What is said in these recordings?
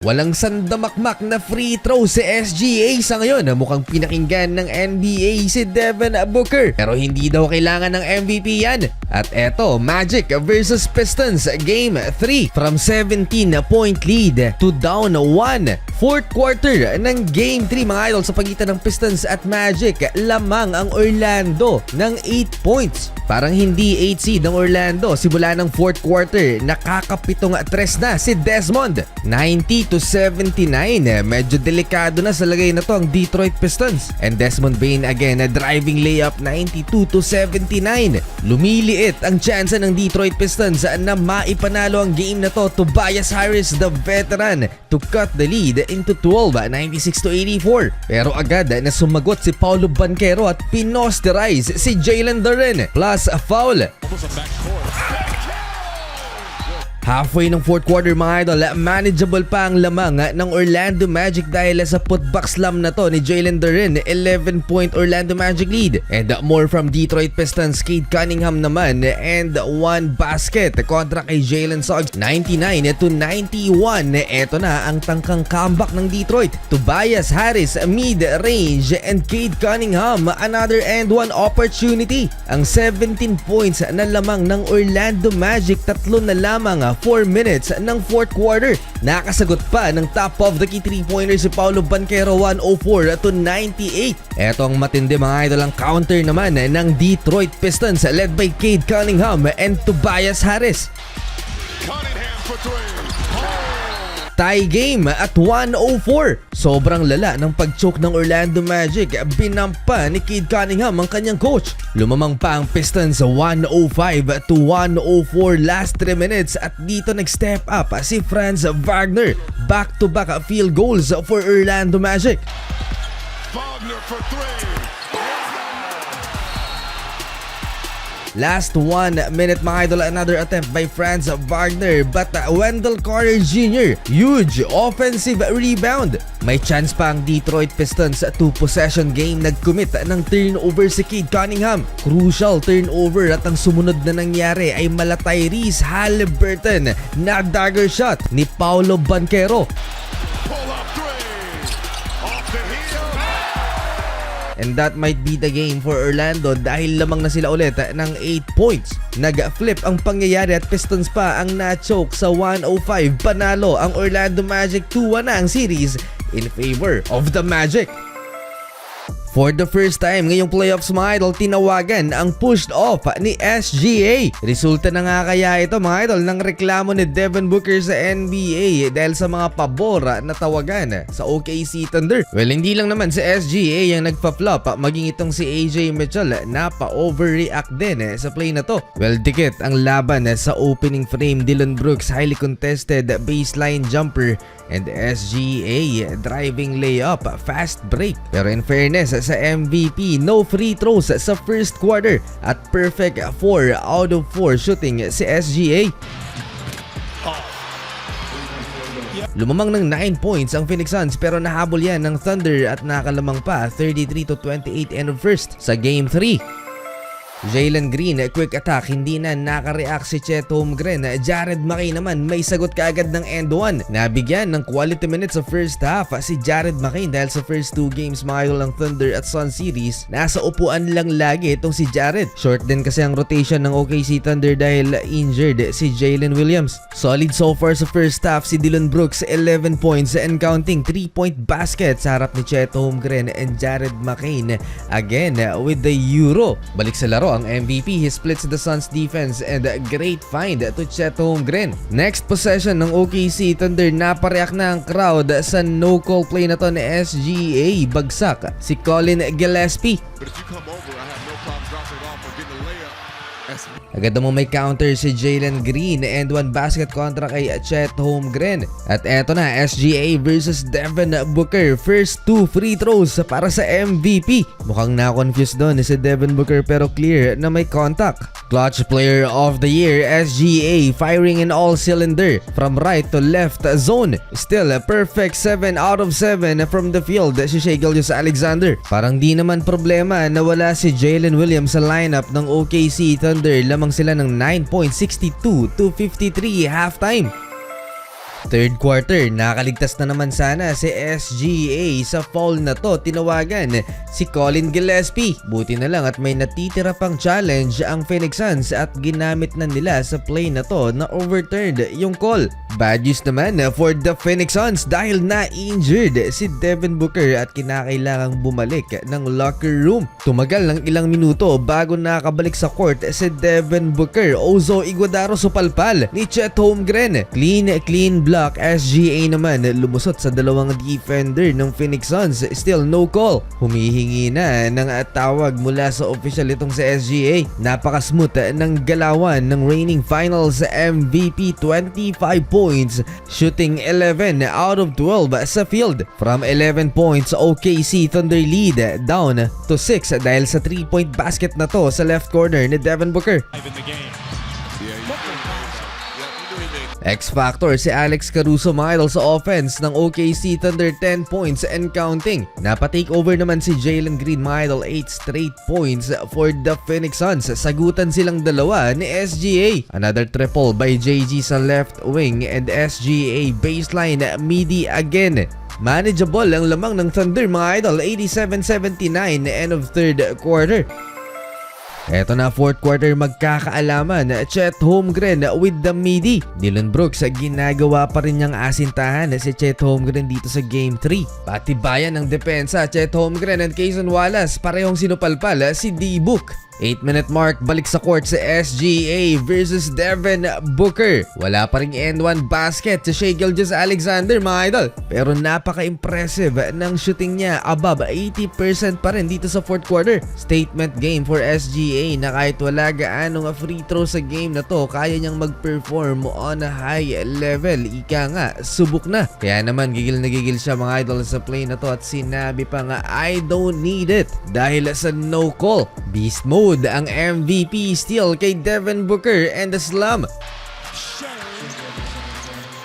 Walang sandamakmak na free throw si SGA sa ngayon. Mukhang pinakinggan ng NBA si Devin Booker. Pero hindi daw kailangan ng MVP yan. At eto, Magic versus Pistons Game 3. From 17-point lead to down 1. Fourth quarter ng Game 3 mga idol sa pagitan ng Pistons at Magic. Lamang ang Orlando ng 8 points. Parang hindi 8 seed ng Orlando. Simula ng fourth quarter, nakakapitong tres na si Desmond. 90-79. Medyo delikado na sa lagay na to ang Detroit Pistons. And Desmond Bane again, driving layup 92-79. Lumiliit ang tsansa ng Detroit Pistons na maipanalo ang game na to. Tobias Harris, the veteran, to cut the lead into 12, 96-84. Pero agad na sumagot si Paolo Banchero at pinosterize si Jalen Duren. Plus a foul. Halfway ng fourth quarter mga idol, manageable pa ang lamang ng Orlando Magic dahil sa putback slam na to ni Jalen Duren. 11-point Orlando Magic lead. And more from Detroit Pistons, Cade Cunningham naman, and one basket kontra kay Jalen Suggs. 99-91. Eto na ang tangkang comeback ng Detroit. Tobias Harris mid-range and Cade Cunningham another and one opportunity. Ang 17 points na lamang ng Orlando Magic, tatlo na lamang 4 minutes ng fourth quarter. Nakasagot pa ng top of the key 3-pointer si Paolo Banchero, 104-98. Eto ang matindi mga idol, ang counter naman ng Detroit Pistons led by Cade Cunningham and Tobias Harris. Cunningham for three. Tie game at 104. Sobrang lala ng pag-choke ng Orlando Magic. Binampa ni Cade Cunningham ang kanyang coach. Lumamang pa ang Pistons 105-104 last 3 minutes at dito nag-step up si Franz Wagner. Back-to-back field goals for Orlando Magic. Wagner for three. Last 1 minute mga idol, another attempt by Franz Wagner, but Wendell Carter Jr. huge offensive rebound. May chance pa ang Detroit Pistons 2-possession game. Nag-commit ng turnover si Cade Cunningham. Crucial turnover at ang sumunod na nangyari ay mala Tyrese Haliburton na dagger shot ni Paolo Banchero. Pull up three. Off the heel. And that might be the game for Orlando dahil lamang na sila ulit ng 8 points. Nag-flip ang pangyayari at Pistons pa ang na-choke sa 105. Panalo ang Orlando Magic, 2-1 na ang series in favor of the Magic. For the first time ngayong playoffs mga idol, tinawagan ang pushed off ni SGA. Resulta na nga kaya ito mga idol ng reklamo ni Devin Booker sa NBA dahil sa mga pabor na tawagan sa OKC Thunder. Well, hindi lang naman si SGA yung nagpa-flop, maging itong si AJ Mitchell napa-overreact din sa play na to. Well, dikit ang laban sa opening frame. Dillon Brooks highly contested baseline jumper and SGA driving layup, fast break. Pero in fairness sa MVP, no free throws sa first quarter at perfect 4 out of 4 shooting si SGA. Lumamang ng 9 points ang Phoenix Suns pero nahabol yan ng Thunder at nakalamang pa 33-28 end of first sa Game 3. Jalen Green, quick attack, hindi na nakareact si Chet Holmgren. Jared McKay naman may sagot kaagad ng end 1. Nabigyan ng quality minutes sa first half si Jared McKay dahil sa first 2 games mga idol ng Thunder at Sun series, nasa upuan lang lagi itong si Jared. Short din kasi ang rotation ng OKC Thunder dahil injured si Jalen Williams. Solid so far sa first half si Dillon Brooks, 11 points and counting, 3-point basket sa harap ni Chet Holmgren and Jared McKay again with the Euro. Balik sa laro ang MVP, he splits the Suns defense and great find to Chet Holmgren. Next possession ng OKC Thunder, napareact na ang crowd sa no-call play na to ni SGA. Bagsak si Colin Gillespie. But if you come over, I have no problem dropping it off or getting a layup. Agad mo may counter si Jalen Green and one basket kontra kay Chet Holmgren. At eto na, SGA versus Devin Booker. First 2 free throws para sa MVP. Mukhang na-confused doon si Devin Booker pero clear na may contact. Clutch Player of the Year, SGA, firing in all cylinder from right to left zone. Still a perfect 7 out of 7 from the field si Shai Gilgeous-Alexander. Parang di naman problema na wala si Jalen Williams sa lineup ng OKC Thunder. Lamang sila ng 9.62 to 53 halftime. Third quarter, nakaligtas na naman sana si SGA sa foul na to. Tinawagan si Colin Gillespie. Buti na lang at may natitira pang challenge ang Phoenix Suns at ginamit na nila sa play na to na overturned yung call. Bad news naman for the Phoenix Suns dahil na-injured si Devin Booker at kinakailangang bumalik ng locker room. Tumagal ng ilang minuto bago nakabalik sa court si Devin Booker. Ozo Iguodaro supalpal ni Chet Holmgren. Clean block. SGA naman lumusot sa dalawang defender ng Phoenix Suns. Still no call. Humihingi na ng tawag mula sa official itong si SGA. Napaka-smooth ng galawan ng reigning finals MVP. 25 points, shooting 11 out of 12 sa field. From 11 points, OKC Thunder lead down to 6 dahil sa 3-point basket na to sa left corner ni Devin Booker. X-Factor si Alex Caruso mga idol sa offense ng OKC Thunder, 10 points and counting. Napa-take over naman si Jalen Green mga idol, 8 straight points for the Phoenix Suns. Sagutan silang dalawa ni SGA. Another triple by JG sa left wing and SGA baseline midi again. Manageable ang lamang ng Thunder mga idol, 87-79 end of third quarter. Eto na, fourth quarter magkakaalaman. Chet Holmgren with the midi. Dillon Brooks ginagawa pa rin niyang asintahan si Chet Holmgren dito sa Game 3. Patibayan ng depensa, Chet Holmgren and Cason Wallace parehong sinupalpal si D-Book. 8-minute mark, balik sa court si SGA versus Devin Booker. Wala pa ring end one basket si Shai Gilgeous-Alexander mga idol. Pero napaka-impressive ng shooting niya, above 80% pa rin dito sa fourth quarter. Statement game for SGA na kahit wala gaanong free throw sa game na to, kaya niyang mag-perform on a high level. Ika nga, subok na. Kaya naman gigil na gigil siya mga idol sa play na to at sinabi pa nga, I don't need it dahil sa no call. Beast mode ang MVP still kay Devin Booker and the Slum.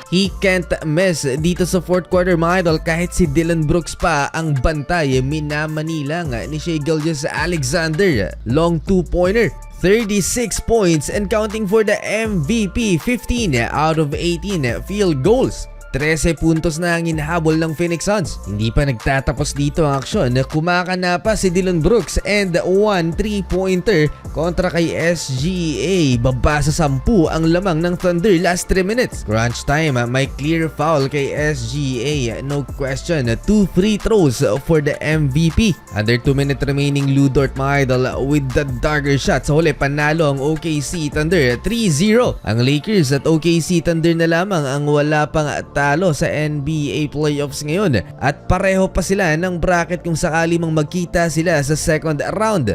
He can't miss dito sa fourth quarter mga idol. Kahit si Dillon Brooks pa ang bantay, minamanila nga ni Shai Gilgeous-Alexander. Long two-pointer, 36 points and counting for the MVP. 15 out of 18 field goals. 13 puntos na ang hinahabol ng Phoenix Suns. Hindi pa nagtatapos dito ang aksyon. Kumakana pa si Dillon Brooks and 1 3-pointer kontra kay SGA. Baba sa 10 ang lamang ng Thunder last 3 minutes. Crunch time, may clear foul kay SGA. No question, 2 free throws for the MVP. Under 2 minutes remaining, Lu Dort mga idol with the dagger shot. Sa huli, panalo ang OKC Thunder 3-0. Ang Lakers at OKC Thunder na lamang ang wala pang talo sa NBA playoffs ngayon at pareho pa sila ng bracket kung sakali mang magkita sila sa second round.